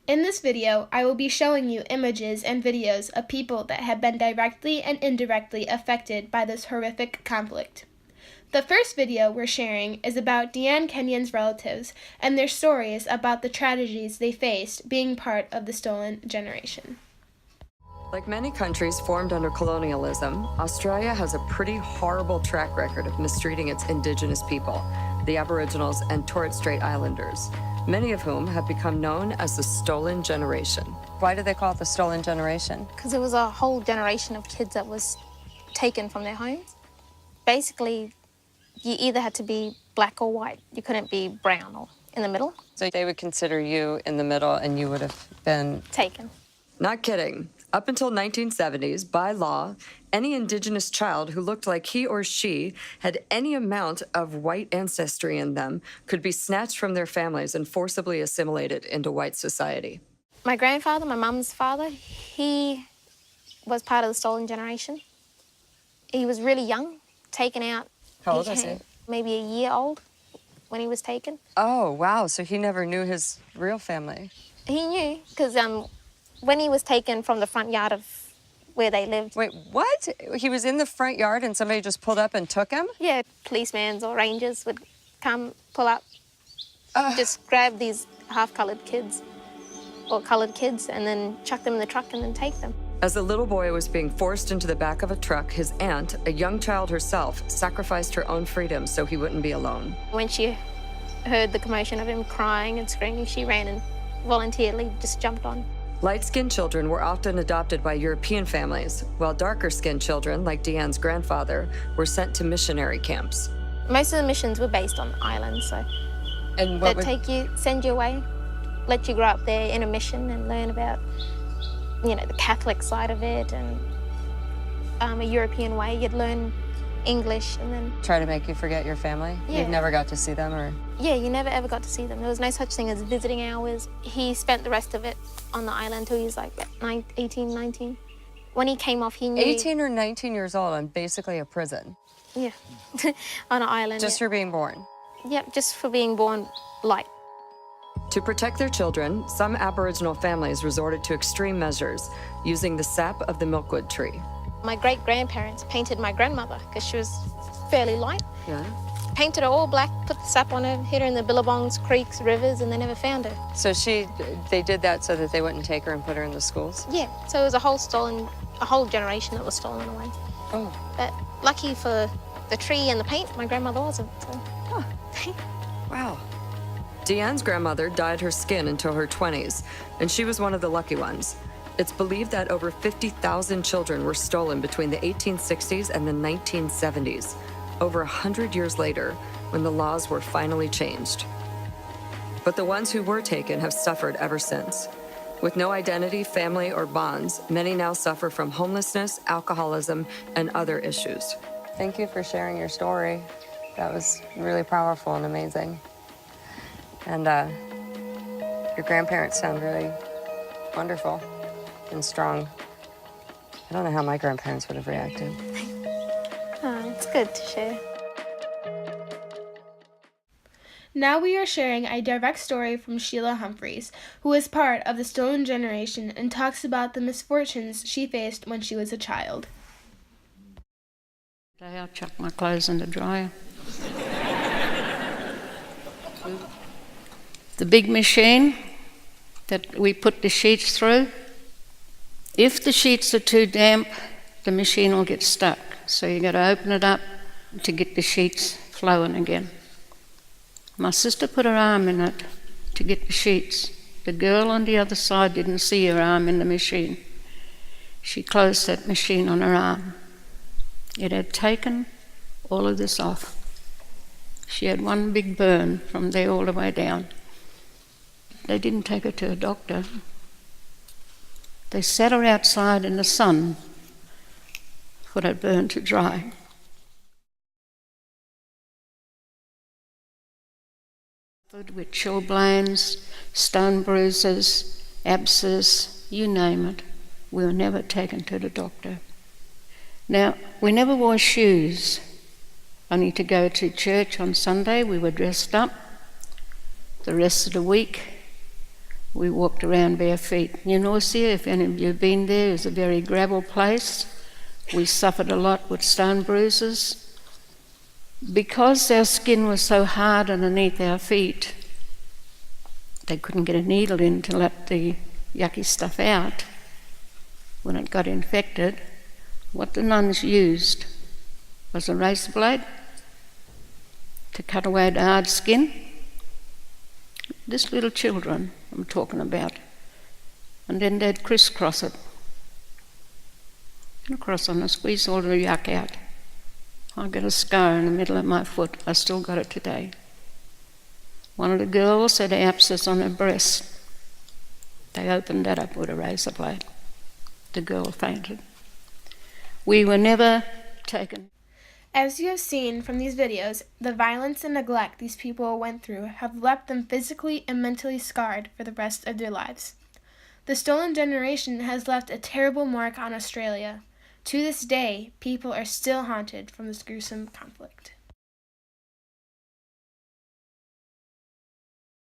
In this video, I will be showing you images and videos of people that have been directly and indirectly affected by this horrific conflict. The first video we're sharing is about Deanne Kenyon's relatives and their stories about the tragedies they faced being part of the stolen generation. Like many countries formed under colonialism, Australia has a pretty horrible track record of mistreating its Indigenous people, the Aboriginals and Torres Strait Islanders, many of whom have become known as the Stolen Generation. Why do they call it the Stolen Generation? Because it was a whole generation of kids that was taken from their homes. Basically, you either had to be black or white. You couldn't be brown or in the middle. So they would consider you in the middle and you would have been... Taken. Not kidding. Up until 1970s, by law, any Indigenous child who looked like he or she had any amount of white ancestry in them could be snatched from their families and forcibly assimilated into white society. My grandfather, my mum's father, he was part of the Stolen Generation. He was really young, taken out. How old was he? Maybe a year old when he was taken. Oh, wow. So he never knew his real family. He knew, because when he was taken from the front yard of where they lived. Wait, what? He was in the front yard and somebody just pulled up and took him? Yeah, policemen or rangers would come, pull up, just grab these half-coloured kids or coloured kids and then chuck them in the truck and then take them. As the little boy was being forced into the back of a truck, his aunt, a young child herself, sacrificed her own freedom so he wouldn't be alone. When she heard the commotion of him crying and screaming, she ran and voluntarily just jumped on. Light-skinned children were often adopted by European families, while darker-skinned children, like Deanne's grandfather, were sent to missionary camps. Most of the missions were based on islands, so And they'd take you, send you away, let you grow up there in a mission and learn about, you know, the Catholic side of it and a European way. You'd learn English and then... Try to make you forget your family? Yeah. You never got to see them, or...? Yeah, you never ever got to see them. There was no such thing as visiting hours. He spent the rest of it on the island till he was like 18, 19. When he came off, he knew... 18 or 19 years old and basically a prison. Yeah, on an island. Just for being born? Yep, just for being born light. To protect their children, some Aboriginal families resorted to extreme measures, using the sap of the milkwood tree. My great-grandparents painted my grandmother because she was fairly light. Yeah? Painted her all black, put the sap on her, hid her in the billabongs, creeks, rivers, and they never found her. So they did that so that they wouldn't take her and put her in the schools? Yeah, so it was a whole generation that was stolen away. Oh. But lucky for the tree and the paint, my grandmother wasn't, so. Huh. Wow. Deanne's grandmother dyed her skin until her 20s, and she was one of the lucky ones. It's believed that over 50,000 children were stolen between the 1860s and the 1970s, over 100 years later, when the laws were finally changed. But the ones who were taken have suffered ever since. With no identity, family, or bonds, many now suffer from homelessness, alcoholism, and other issues. Thank you for sharing your story. That was really powerful and amazing. And your grandparents sound really wonderful and strong. I don't know how my grandparents would have reacted. Oh, it's good to share. Now we are sharing a direct story from Sheila Humphreys, who was part of the Stolen Generation and talks about the misfortunes she faced when she was a child. I chuck my clothes in the dryer. The big machine that we put the sheets through, if the sheets are too damp, the machine will get stuck. So you got to open it up to get the sheets flowing again. My sister put her arm in it to get the sheets. The girl on the other side didn't see her arm in the machine. She closed that machine on her arm. It had taken all of this off. She had one big burn from there all the way down. They didn't take her to a doctor. They sat her outside in the sun for that burn to dry. With chilblains, stone bruises, abscess, you name it. We were never taken to the doctor. Now, we never wore shoes. Only to go to church on Sunday, we were dressed up. The rest of the week, We walked around bare feet. Norcia, if any of you have been there, is a very gravel place. We suffered a lot with stone bruises. Because our skin was so hard underneath our feet, they couldn't get a needle in to let the yucky stuff out. When it got infected, what the nuns used was a razor blade to cut away the hard skin. This little children I'm talking about. And then they'd crisscross it. And across and squeeze all the yuck out. I got a scar in the middle of my foot. I still got it today. One of the girls had an abscess on her breast. They opened that up with a razor blade. The girl fainted. We were never taken. As you have seen from these videos, the violence and neglect these people went through have left them physically and mentally scarred for the rest of their lives. The stolen generation has left a terrible mark on Australia. To this day, people are still haunted from this gruesome conflict.